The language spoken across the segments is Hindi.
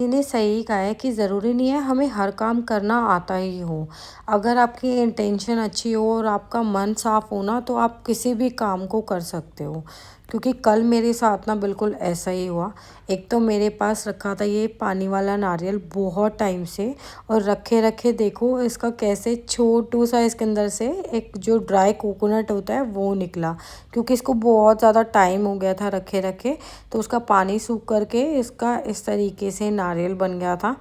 इन्हें सही कहा है कि ज़रूरी नहीं है हमें हर काम करना आता ही हो। अगर आपकी इंटेंशन अच्छी हो और आपका मन साफ हो ना, तो आप किसी भी काम को कर सकते हो। क्योंकि कल मेरे साथ ना बिल्कुल ऐसा ही हुआ। एक तो मेरे पास रखा था ये पानी वाला नारियल बहुत टाइम से, और रखे रखे देखो इसका कैसे छोटू सा इसके अंदर से एक जो ड्राई कोकोनट होता है वो निकला। क्योंकि इसको बहुत ज़्यादा टाइम हो गया था रखे रखे, तो उसका पानी सूख करके इसका इस तरीके से नारियल बन गया था।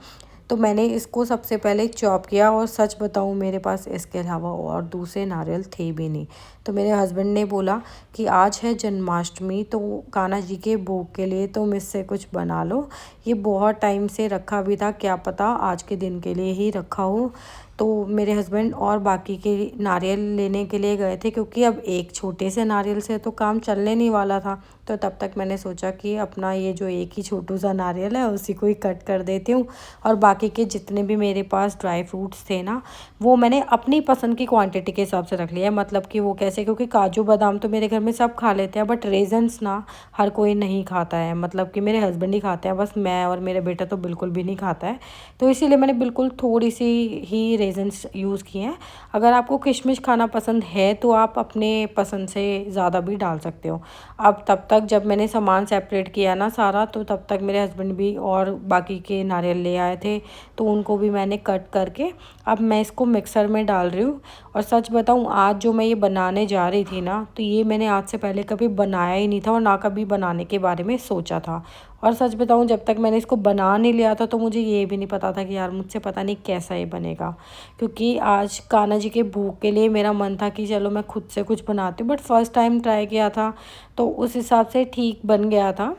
तो मैंने इसको सबसे पहले चॉप किया, और सच बताऊं मेरे पास इसके अलावा और दूसरे नारियल थे भी नहीं। तो मेरे हस्बैंड ने बोला कि आज है जन्माष्टमी, तो कान्हा जी के भोग के लिए तुम इससे कुछ बना लो। ये बहुत टाइम से रखा भी था, क्या पता आज के दिन के लिए ही रखा हो। तो मेरे हस्बैंड और बाकी के नारियल लेने के लिए गए थे, क्योंकि अब एक छोटे से नारियल से तो काम चलने नहीं वाला था। तो तब तक मैंने सोचा कि अपना ये जो एक ही छोटू सा नारियल है उसी को ही कट कर देती हूँ, और बाकी के जितने भी मेरे पास ड्राई फ्रूट्स थे ना, वो मैंने अपनी पसंद की क्वांटिटी के हिसाब से रख लिया। मतलब कि वो कैसे, क्योंकि काजू बादाम तो मेरे घर में सब खा लेते हैं, बट रेजन्स ना हर कोई नहीं खाता है। मतलब कि मेरे हस्बैंड ही खाते हैं, बस मैं और मेरा बेटा तो बिल्कुल भी नहीं खाता है। तो इसीलिए मैंने बिल्कुल थोड़ी सी ही रेजन्स यूज़ किए हैं। अगर आपको किशमिश खाना पसंद है तो आप अपने पसंद से ज़्यादा भी डाल सकते हो। अब तब तक जब मैंने सामान सेपरेट किया ना सारा, तो तब तक मेरे हस्बैंड भी और बाकी के नारियल ले आए थे, तो उनको भी मैंने कट करके अब मैं इसको मिक्सर में डाल रही हूँ। और सच बताऊँ, आज जो मैं ये बनाने जा रही थी ना, तो ये मैंने आज से पहले कभी बनाया ही नहीं था, और ना कभी बनाने के बारे में सोचा था। और सच बताऊँ, जब तक मैंने इसको बना नहीं लिया था तो मुझे ये भी नहीं पता था कि यार मुझसे पता नहीं कैसा ये बनेगा। क्योंकि आज कान्हा जी के भोग के लिए मेरा मन था कि चलो मैं खुद से कुछ बनाती हूँ, बट फर्स्ट टाइम ट्राई किया था, तो उस हिसाब से ठीक बन गया था,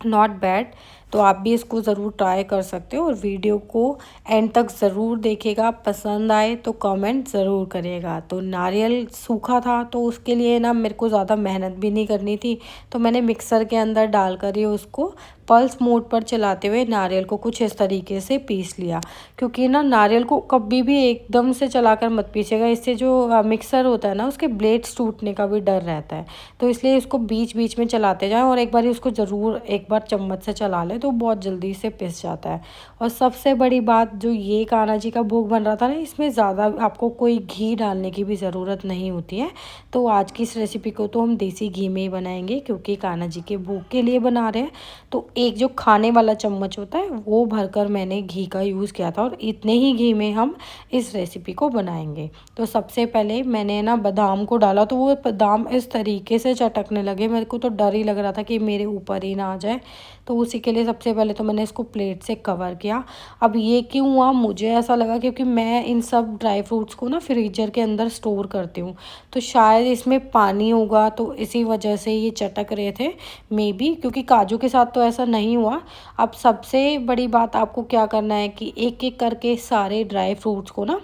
नॉट बैड। तो आप भी इसको ज़रूर ट्राई कर सकते हो, और वीडियो को एंड तक ज़रूर देखिएगा। पसंद आए तो कमेंट ज़रूर करिएगा। तो नारियल सूखा था, तो उसके लिए ना मेरे को ज़्यादा मेहनत भी नहीं करनी थी, तो मैंने मिक्सर के अंदर डाल कर ही उसको पल्स मोड पर चलाते हुए नारियल को कुछ इस तरीके से पीस लिया। क्योंकि ना नारियल को कभी भी एकदम से चलाकर मत पीसिएगा, इससे जो मिक्सर होता है ना उसके ब्लेड्स टूटने का भी डर रहता है। तो इसलिए इसको बीच बीच में चलाते जाएं, और एक बार उसको ज़रूर एक बार चम्मच से चला लें तो बहुत जल्दी से पिस जाता है। और सबसे बड़ी बात, जो ये कान्हा जी का भोग बन रहा था ना, इसमें ज़्यादा आपको कोई घी डालने की भी ज़रूरत नहीं होती है। तो आज की इस रेसिपी को तो हम देसी घी में ही बनाएंगे, क्योंकि कान्हा जी के भोग के लिए बना रहे हैं। तो एक जो खाने वाला चम्मच होता है वो भरकर मैंने घी का यूज़ किया था, और इतने ही घी में हम इस रेसिपी को बनाएंगे। तो सबसे पहले मैंने ना बादाम को डाला, तो वो बादाम इस तरीके से चटकने लगे, मेरे को तो डर ही लग रहा था कि मेरे ऊपर ही ना आ जाए। तो उसी के लिए सबसे पहले तो मैंने इसको प्लेट से कवर किया। अब ये क्यों हुआ, मुझे ऐसा लगा क्योंकि मैं इन सब ड्राई फ्रूट्स को ना फ्रीजर के अंदर स्टोर करती हूँ, तो शायद इसमें पानी होगा, तो इसी वजह से ये चटक रहे थे मे बी। क्योंकि काजू के साथ तो ऐसा नहीं हुआ। अब सबसे बड़ी बात आपको क्या करना है कि एक एक करके सारे ड्राई फ्रूट्स को ना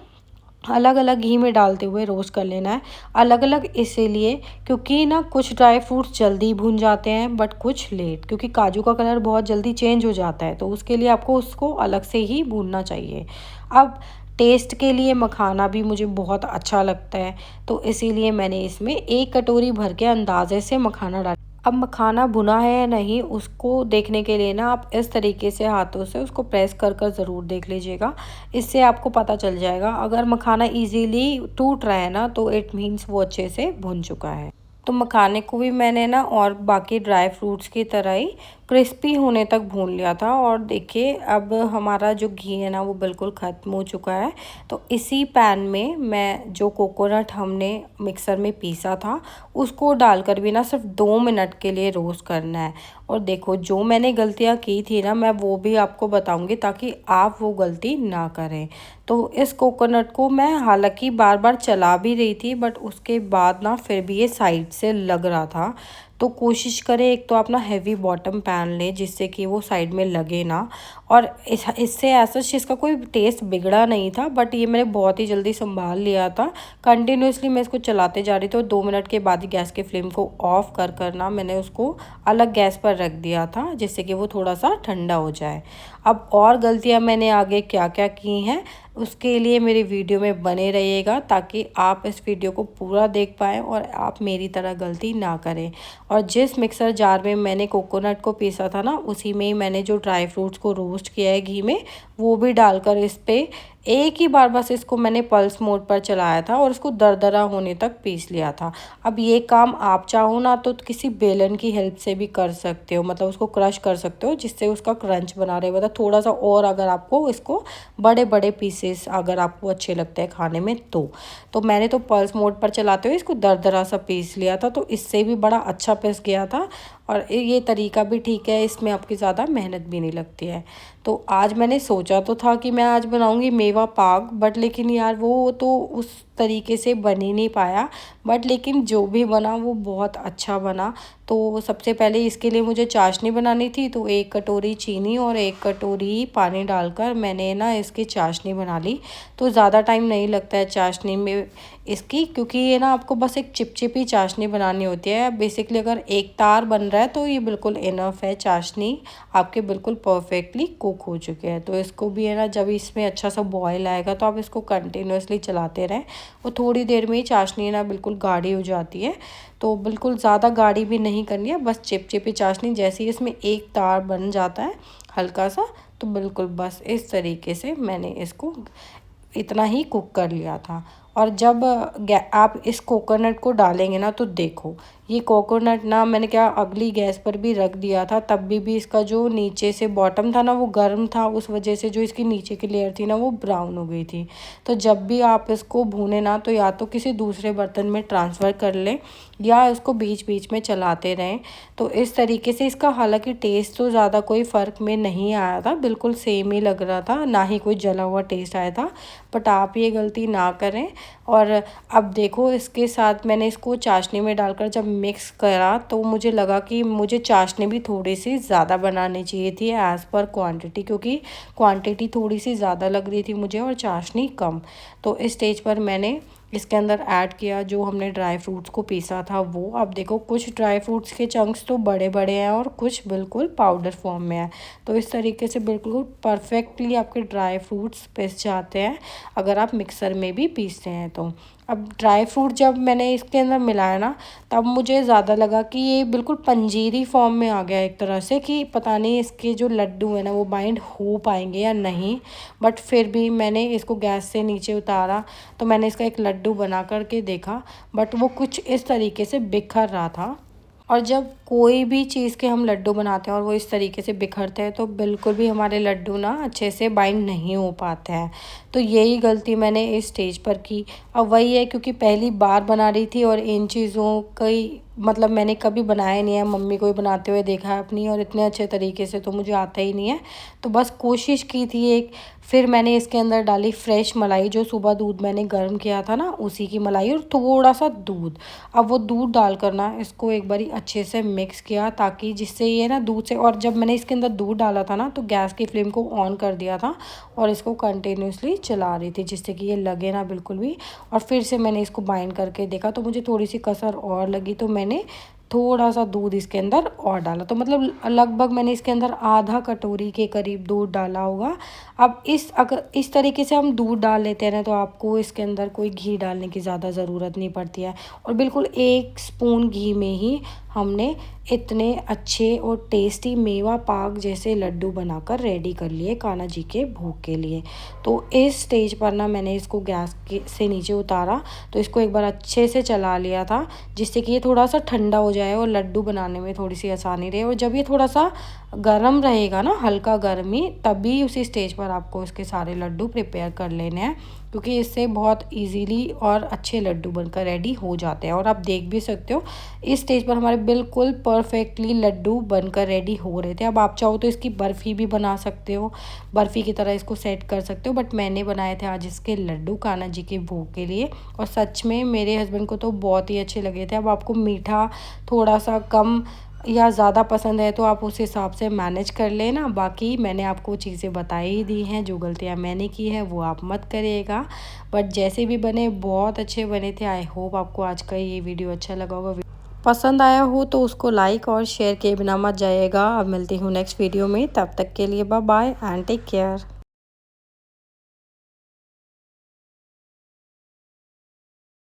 अलग अलग घी में डालते हुए रोस्ट कर लेना है। अलग अलग इसीलिए क्योंकि ना कुछ ड्राई फ्रूट्स जल्दी भून जाते हैं, बट कुछ लेट, क्योंकि काजू का कलर बहुत जल्दी चेंज हो जाता है, तो उसके लिए आपको उसको अलग से ही भूनना चाहिए। अब टेस्ट के लिए मखाना भी मुझे बहुत अच्छा लगता है, तो इसीलिए मैंने इसमें एक कटोरी भर के अंदाजे से मखाना डाला। अब मखाना भुना है या नहीं उसको देखने के लिए ना आप इस तरीके से हाथों से उसको प्रेस कर कर ज़रूर देख लीजिएगा। इससे आपको पता चल जाएगा। अगर मखाना इजीली टूट रहा है ना, तो इट मीन्स वो अच्छे से भुन चुका है। तो मखाने को भी मैंने ना और बाकी ड्राई फ्रूट्स की तरह ही क्रिस्पी होने तक भून लिया था। और देखिए अब हमारा जो घी है ना वो बिल्कुल ख़त्म हो चुका है। तो इसी पैन में मैं जो कोकोनट हमने मिक्सर में पीसा था उसको डालकर भी ना सिर्फ 2 मिनट के लिए रोस्ट करना है। और देखो जो मैंने गलतियाँ की थी ना, मैं वो भी आपको बताऊंगी ताकि आप वो गलती ना करें। तो इस कोकोनट को मैं हालांकि बार बार चला भी रही थी, बट उसके बाद ना फिर भी ये साइड से लग रहा था। तो कोशिश करें, एक तो आप ना हैवी बॉटम पैन लें जिससे कि वो साइड में लगे ना। और इससे ऐसा इसका कोई टेस्ट बिगड़ा नहीं था, बट ये मैंने बहुत ही जल्दी संभाल लिया था। कंटिन्यूसली मैं इसको चलाते जा रही थी, और 2 मिनट के बाद ही गैस के फ्लेम को ऑफ कर करना मैंने उसको अलग गैस पर रख दिया था, जिससे कि वो थोड़ा सा ठंडा हो जाए। अब और गलतियाँ मैंने आगे क्या क्या की हैं उसके लिए मेरी वीडियो में बने रहिएगा ताकि आप इस वीडियो को पूरा देख पाएँ और आप मेरी तरह गलती ना करें। और जिस मिक्सर जार में मैंने कोकोनट को पीसा था ना, उसी में ही मैंने जो ड्राई फ्रूट्स को रोस्ट किया है घी में, वो भी डालकर इस पे एक ही बार बस इसको मैंने पल्स मोड पर चलाया था और इसको दरदरा होने तक पीस लिया था। अब ये काम आप चाहो ना तो किसी बेलन की हेल्प से भी कर सकते हो, मतलब उसको क्रश कर सकते हो जिससे उसका क्रंच बना रहे, मतलब थोड़ा सा और अगर आपको इसको बड़े बड़े पीसेस अगर आपको अच्छे लगते हैं खाने में तो मैंने तो पल्स मोड पर चलाते हुए इसको दरदरा सा पीस लिया था, तो इससे भी बड़ा अच्छा पिस गया था। और ये तरीका भी ठीक है, इसमें आपकी ज़्यादा मेहनत भी नहीं लगती है। तो आज मैंने सोचा तो था कि मैं आज बनाऊंगी मेवा पाक, बट लेकिन यार वो तो उस तरीके से बन ही नहीं पाया। बट लेकिन जो भी बना वो बहुत अच्छा बना। तो सबसे पहले इसके लिए मुझे चाशनी बनानी थी, तो 1 कटोरी चीनी और 1 कटोरी पानी डालकर मैंने ना इसकी चाशनी बना ली। तो ज़्यादा टाइम नहीं लगता है चाशनी में इसकी, क्योंकि ये ना आपको बस एक चिपचिपी चाशनी बनानी होती है। बेसिकली अगर एक तार बन रहा है तो ये बिल्कुल इनफ है, चाशनी आपके बिल्कुल परफेक्टली कुक हो चुके हैं। तो इसको भी है ना, जब इसमें अच्छा सा बॉयल आएगा तो आप इसको कंटिन्यूअसली चलाते रहें। वो थोड़ी देर में ही चाशनी ना बिल्कुल गाढ़ी हो जाती है। तो बिल्कुल ज़्यादा गाढ़ी भी नहीं करनी है, बस चिपचिपी चाशनी। जैसे ही इसमें एक तार बन जाता है हल्का सा, तो बिल्कुल बस इस तरीके से मैंने इसको इतना ही कुक कर लिया था। और जब आप इस कोकोनट को डालेंगे ना, तो देखो ये कोकोनट ना मैंने क्या अगली गैस पर भी रख दिया था, तब भी इसका जो नीचे से बॉटम था ना वो गर्म था, उस वजह से जो इसकी नीचे की लेयर थी ना वो ब्राउन हो गई थी। तो जब भी आप इसको भूने ना, तो या तो किसी दूसरे बर्तन में ट्रांसफ़र कर लें या इसको बीच बीच में चलाते रहें। तो इस तरीके से इसका हालांकि टेस्ट तो ज़्यादा कोई फ़र्क में नहीं आया था, बिल्कुल सेम ही लग रहा था, ना ही कोई जला हुआ टेस्ट आया था। बट आप ये गलती ना करें। और अब देखो इसके साथ मैंने इसको चाशनी में डालकर जब मिक्स करा, तो मुझे लगा कि मुझे चाशनी भी थोड़ी सी ज़्यादा बनानी चाहिए थी एज़ पर क्वांटिटी, क्योंकि क्वांटिटी थोड़ी सी ज़्यादा लग रही थी मुझे और चाशनी कम। तो इस स्टेज पर मैंने इसके अंदर ऐड किया जो हमने ड्राई फ्रूट्स को पीसा था वो। अब देखो कुछ ड्राई फ्रूट्स के चंक्स तो बड़े बड़े हैं और कुछ बिल्कुल पाउडर फॉर्म में है। तो इस तरीके से बिल्कुल परफेक्टली आपके ड्राई फ्रूट्स पिस जाते हैं अगर आप मिक्सर में भी पीसते हैं तो। अब ड्राई फ्रूट जब मैंने इसके अंदर मिलाया ना, तब मुझे ज़्यादा लगा कि ये बिल्कुल पंजीरी फॉर्म में आ गया एक तरह से, कि पता नहीं इसके जो लड्डू हैं ना वो बाइंड हो पाएंगे या नहीं। बट फिर भी मैंने इसको गैस से नीचे उतारा, तो मैंने इसका एक लड्डू बना करके देखा, बट वो कुछ इस तरीके से बिखर रहा था। और जब कोई भी चीज़ के हम लड्डू बनाते हैं और वो इस तरीके से बिखरते हैं, तो बिल्कुल भी हमारे लड्डू ना अच्छे से बाइंड नहीं हो पाते हैं। तो यही गलती मैंने इस स्टेज पर की। अब वही है, क्योंकि पहली बार बना रही थी और इन चीज़ों की मतलब मैंने कभी बनाया नहीं है, मम्मी को ही बनाते हुए देखा है अपनी, और इतने अच्छे तरीके से तो मुझे आता ही नहीं है। तो बस कोशिश की थी एक। फिर मैंने इसके अंदर डाली फ्रेश मलाई, जो सुबह दूध मैंने गर्म किया था ना उसी की मलाई, और थोड़ा सा दूध। अब वो दूध डालकर ना इसको एक बारी अच्छे से मिक्स किया, ताकि जिससे ये ना दूध से, और जब मैंने इसके अंदर दूध डाला था ना तो गैस की फ्लेम को ऑन कर दिया था और इसको कंटिन्यूसली चला रही थी जिससे कि ये लगे ना बिल्कुल भी। और फिर से मैंने इसको बाइंड करके देखा, तो मुझे थोड़ी सी कसर और लगी, तो मैंने थोड़ा सा दूध इसके अंदर और डाला। तो मतलब लगभग मैंने इसके अंदर आधा कटोरी के करीब दूध डाला होगा। अब अगर इस तरीके से हम दूध डाल लेते हैं ना, तो आपको इसके अंदर कोई घी डालने की ज़्यादा ज़रूरत नहीं पड़ती है। और बिल्कुल 1 स्पून घी में ही हमने इतने अच्छे और टेस्टी मेवा पाक जैसे लड्डू बनाकर रेडी कर लिए कान्हा जी के भोग के लिए। तो इस स्टेज पर ना मैंने इसको गैस के से नीचे उतारा, तो इसको एक बार अच्छे से चला लिया था, जिससे कि ये थोड़ा सा ठंडा हो जाए और लड्डू बनाने में थोड़ी सी आसानी रहे। और जब ये थोड़ा सा गर्म रहेगा ना, हल्का गर्मी, तभी उसी स्टेज पर आपको इसके सारे लड्डू प्रिपेयर कर लेने हैं, क्योंकि इससे बहुत इजीली और अच्छे लड्डू बनकर रेडी हो जाते हैं। और आप देख भी सकते हो इस स्टेज पर हमारे बिल्कुल परफेक्टली लड्डू बनकर रेडी हो रहे थे। अब आप चाहो तो इसकी बर्फ़ी भी बना सकते हो, बर्फ़ी की तरह इसको सेट कर सकते हो, बट मैंने बनाए थे आज इसके लड्डू कान्हा जी के भोग के लिए, और सच में मेरे हस्बैंड को तो बहुत ही अच्छे लगे थे। अब आपको मीठा थोड़ा सा कम या ज़्यादा पसंद है तो आप उस हिसाब से मैनेज कर लेना। बाकी मैंने आपको चीज़ें बताई ही दी हैं, जो गलतियाँ मैंने की है वो आप मत करिएगा। बट जैसे भी बने बहुत अच्छे बने थे। आई होप आपको आज का ये वीडियो अच्छा लगा होगा। पसंद आया हो तो उसको लाइक और शेयर किए बिना मत जाइएगा। अब मिलती हूँ नेक्स्ट वीडियो में, तब तक के लिए bye bye and take care.